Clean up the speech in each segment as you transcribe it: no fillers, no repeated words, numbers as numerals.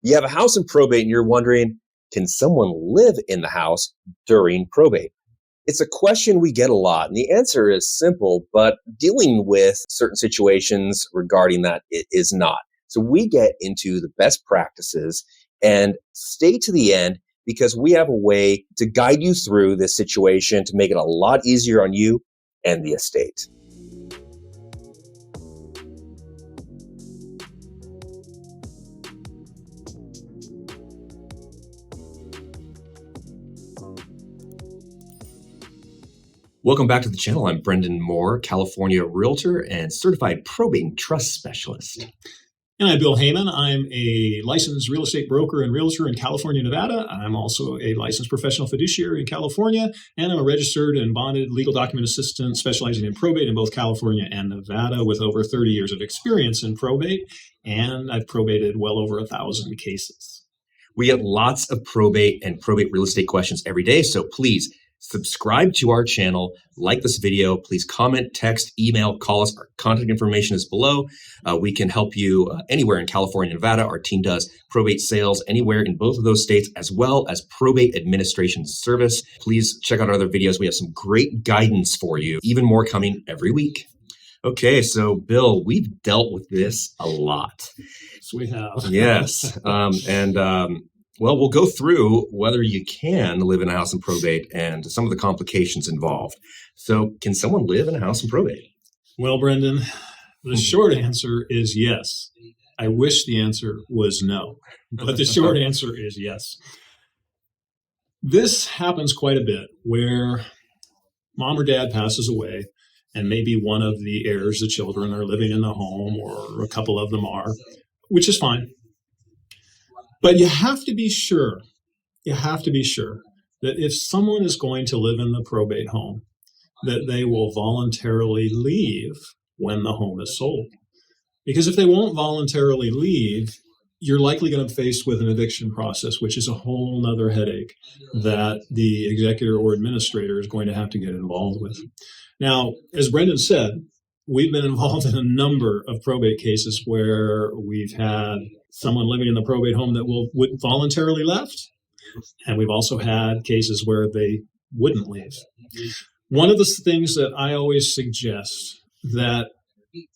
You have a house in probate and you're wondering, can someone live in the house during probate? It's a question we get a lot, and the answer is simple, but dealing with certain situations regarding that it is not. So we get into the best practices and stay to the end because we have a way to guide you through this situation to make it a lot easier on you and the estate. Welcome back to the channel. I'm Brendan Moore, California Realtor and Certified Probate and Trust Specialist. And I'm Bill Heyman. I'm a licensed real estate broker and realtor in California, Nevada. I'm also a licensed professional fiduciary in California, and I'm a registered and bonded legal document assistant specializing in probate in both California and Nevada with over 30 years of experience in probate, and I've probated well over 1,000 cases. We get lots of probate and probate real estate questions every day, so please subscribe to our channel, like this video, please comment, text, email, call us. Our contact information is below. We can help you anywhere in California, Nevada. Our team does probate sales anywhere in both of those states, as well as probate administration service. Please check out our other videos. We have some great guidance for you, even more coming every week. Okay, so Bill, we've dealt with this a lot. Yes, we have. Yes, well, we'll go through whether you can live in a house in probate and some of the complications involved. So can someone live in a house in probate? Well, Brendan, the short answer is yes. I wish the answer was no, but the short answer is yes. This happens quite a bit where mom or dad passes away and maybe one of the heirs, the children, are living in the home or a couple of them are, which is fine. But you have to be sure that if someone is going to live in the probate home, that they will voluntarily leave when the home is sold. Because if they won't voluntarily leave, you're likely going to be faced with an eviction process, which is a whole nother headache that the executor or administrator is going to have to get involved with. Now, as Brendan said, we've been involved in a number of probate cases where we've had someone living in the probate home that would voluntarily left, and we've also had cases where they wouldn't leave. One of the things that I always suggest that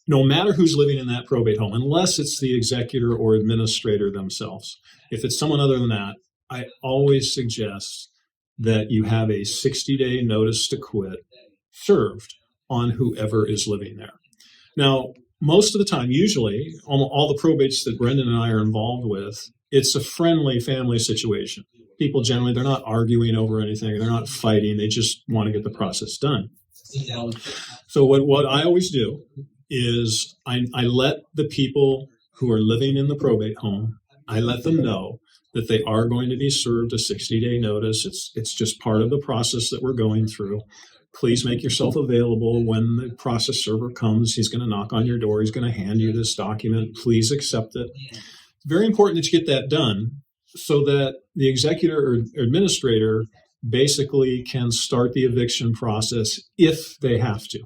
no matter who's living in that probate home, unless it's the executor or administrator themselves, if it's someone other than that, I always suggest that you have a 60-day notice to quit served on whoever is living there. Now, most of the time, usually, all the probates that Brendan and I are involved with, it's a friendly family situation. People generally, they're not arguing over anything. They're not fighting. They just want to get the process done. So what I always do is I let the people who are living in the probate home, I let them know that they are going to be served a 60-day notice. It's just part of the process that we're going through. Please make yourself available when the process server comes. He's going to knock on your door. He's going to hand you this document. Please accept it. It's very important that you get that done so that the executor or administrator basically can start the eviction process if they have to.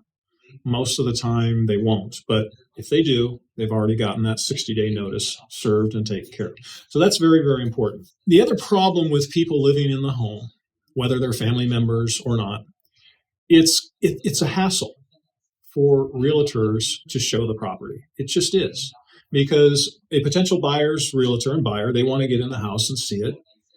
Most of the time they won't, but if they do, they've already gotten that 60-day notice served and taken care of. So that's very, very important. The other problem with people living in the home, whether they're family members or not, it's a hassle for realtors to show the property. It just is. Because a potential buyer's realtor and buyer, they want to get in the house and see it.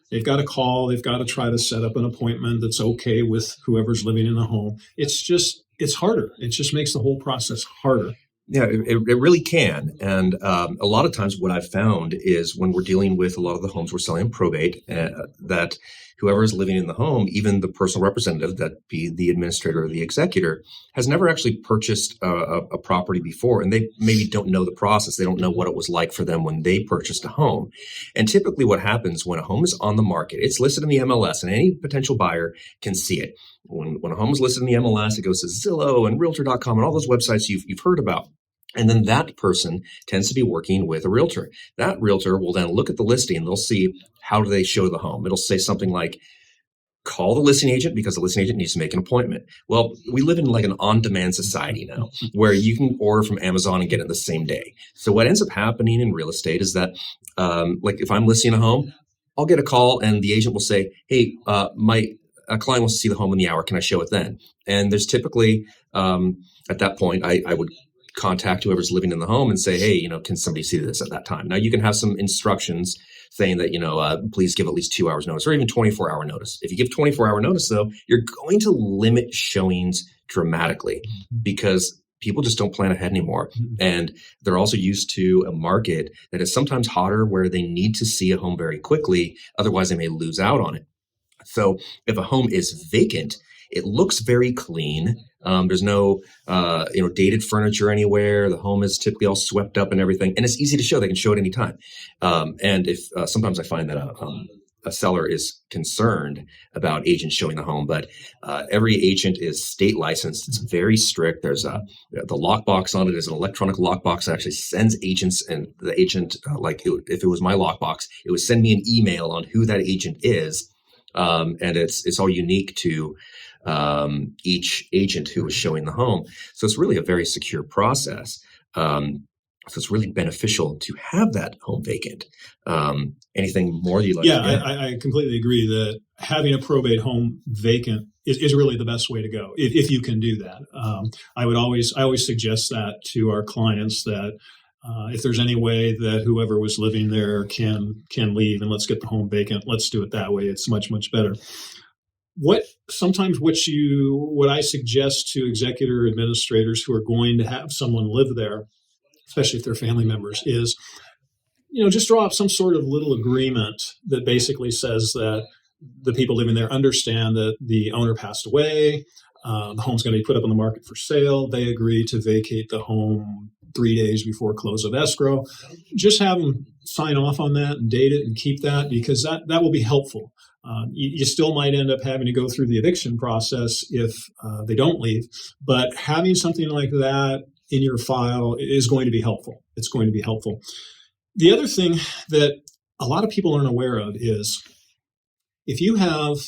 They've got to call. They've got to try to set up an appointment that's okay with whoever's living in the home. It's harder. It just makes the whole process harder. Yeah, it really can. And a lot of times what I've found is when we're dealing with a lot of the homes we're selling in probate, that whoever is living in the home, even the personal representative, that be the administrator or the executor, has never actually purchased a property before. And they maybe don't know the process. They don't know what it was like for them when they purchased a home. And typically what happens when a home is on the market, it's listed in the MLS and any potential buyer can see it. When a home is listed in the MLS, it goes to Zillow and Realtor.com and all those websites you've heard about. And then that person tends to be working with a realtor. That realtor will then look at the listing and they'll see how do they show the home. It'll say something like call the listing agent because the listing agent needs to make an appointment. Well, we live in like an on-demand society now where you can order from Amazon and get it the same day. So what ends up happening in real estate is that, like if I'm listing a home, I'll get a call and the agent will say, hey, my client wants to see the home in the hour. Can I show it then? And there's typically, at that point, I would contact whoever's living in the home and say, hey, can somebody see this at that time? Now you can have some instructions saying that, please give at least 2 hours notice or even 24-hour notice. If you give 24-hour notice, though, you're going to limit showings dramatically because people just don't plan ahead anymore. And they're also used to a market that is sometimes hotter where they need to see a home very quickly. Otherwise, they may lose out on it. So if a home is vacant, it looks very clean. There's no, dated furniture anywhere. The home is typically all swept up and everything, and it's easy to show. They can show it anytime. And if sometimes I find that a seller is concerned about agents showing the home, but every agent is state licensed. It's very strict. There's the lockbox on it is an electronic lockbox that actually sends agents, and the agent, if it was my lockbox, it would send me an email on who that agent is. And it's all unique to each agent who is showing the home. So it's really a very secure process. So it's really beneficial to have that home vacant. Anything more you'd like to add? I completely agree that having a probate home vacant is really the best way to go if you can do that. I always suggest that to our clients that if there's any way that whoever was living there can leave and let's get the home vacant, let's do it that way. It's much, much better. What I suggest to executor administrators who are going to have someone live there, especially if they're family members, is, just draw up some sort of little agreement that basically says that the people living there understand that the owner passed away, the home's going to be put up on the market for sale. They agree to vacate the home 3 days before close of escrow. Just have them sign off on that and date it and keep that, because that will be helpful. You still might end up having to go through the eviction process if they don't leave, but having something like that in your file is going to be helpful. It's going to be helpful. The other thing that a lot of people aren't aware of is if you have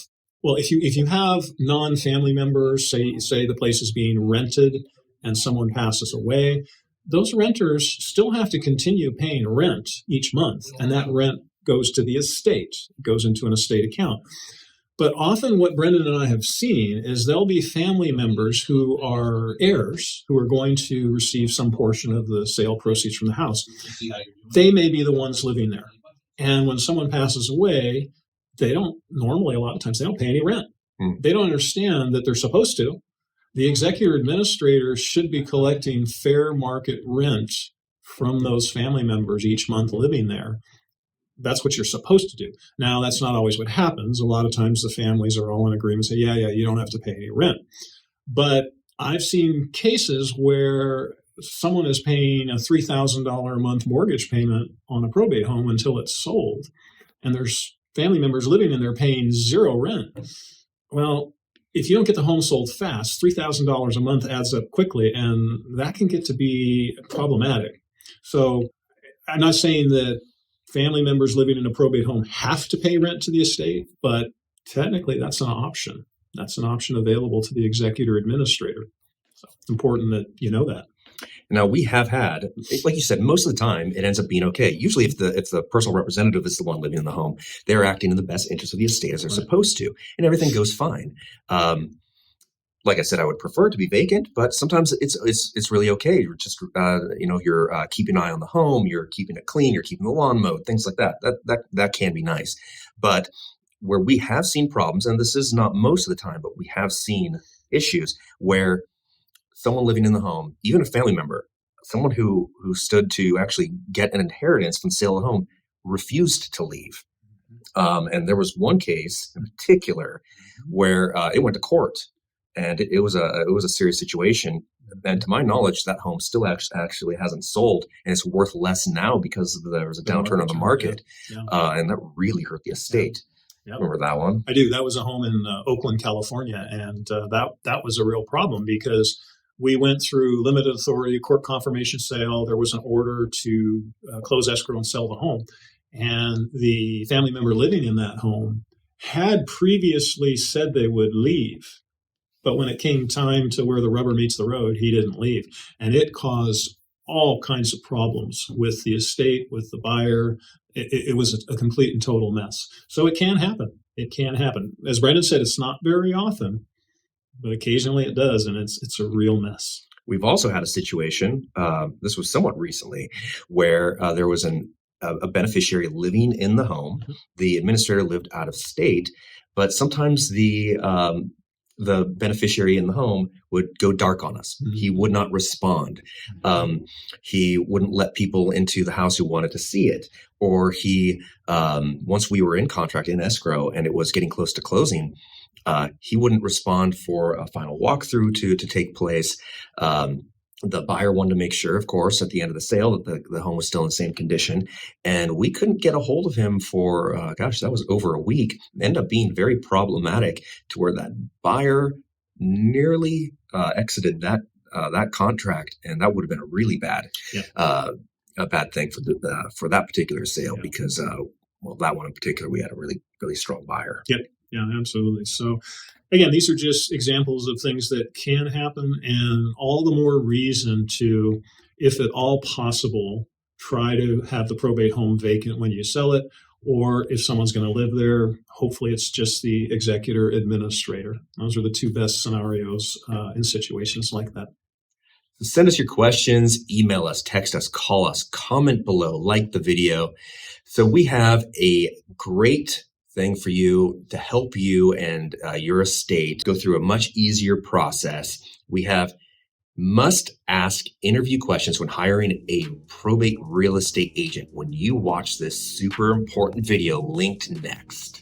non-family members, say the place is being rented and someone passes away, those renters still have to continue paying rent each month, and that rent goes to the estate, goes into an estate account. But often what Brendan and I have seen is there'll be family members who are heirs who are going to receive some portion of the sale proceeds from the house. They may be the ones living there. And when someone passes away, they don't normally, a lot of times, they don't pay any rent. They don't understand that they're supposed to. The executor administrator should be collecting fair market rent from those family members each month living there. That's what you're supposed to do. Now, that's not always what happens. A lot of times the families are all in agreement and say, yeah, you don't have to pay any rent. But I've seen cases where someone is paying a $3,000 a month mortgage payment on a probate home until it's sold, and there's family members living in there paying zero rent. Well, if you don't get the home sold fast, $3,000 a month adds up quickly, and that can get to be problematic. So I'm not saying that family members living in a probate home have to pay rent to the estate, but technically that's an option. That's an option available to the executor administrator. So it's important that you know that. Now, we have had, like you said, most of the time it ends up being okay. Usually if the personal representative is the one living in the home, they're acting in the best interest of the estate as they're supposed to, and everything goes fine. Like I said, I would prefer it to be vacant, but sometimes it's really okay. You're just you're keeping an eye on the home, you're keeping it clean, you're keeping the lawn mowed, things like that. That can be nice. But where we have seen problems, and this is not most of the time, but we have seen issues where someone living in the home, even a family member, someone who stood to actually get an inheritance from the sale of the home, refused to leave. And there was one case in particular where it went to court. And it was a serious situation. And to my knowledge, that home still actually hasn't sold, and it's worth less now because there was a downturn on the market, and that really hurt the estate. Yeah. Remember that one? I do. That was a home in Oakland, California, and that was a real problem because we went through limited authority, court confirmation sale. There was an order to close escrow and sell the home, and the family member living in that home had previously said they would leave. But when it came time to where the rubber meets the road, he didn't leave. And it caused all kinds of problems with the estate, with the buyer. It was a complete and total mess. So it can happen. It can happen. As Brendan said, it's not very often, but occasionally it does, and it's a real mess. We've also had a situation, this was somewhat recently, where there was a beneficiary living in the home. The administrator lived out of state, but sometimes the beneficiary in the home would go dark on us. Mm-hmm. He would not respond. He wouldn't let people into the house who wanted to see it. Or he, once we were in contract in escrow and it was getting close to closing, he wouldn't respond for a final walkthrough to take place. The buyer wanted to make sure, of course, at the end of the sale that the home was still in the same condition. And we couldn't get a hold of him for, that was over a week. It ended up being very problematic to where that buyer nearly exited that contract. And that would have been a really bad, a bad thing for that particular sale because, that one in particular, we had a really, really strong buyer. Yep. Yeah, absolutely. So again, these are just examples of things that can happen, and all the more reason to, if at all possible, try to have the probate home vacant when you sell it, or if someone's going to live there, hopefully it's just the executor administrator. Those are the two best scenarios in situations like that. Send us your questions, email us, text us, call us, comment below, like the video. So we have a great thing for you to help you and your estate go through a much easier process. We have must-ask interview questions when hiring a probate real estate agent. When you watch this super important video linked next.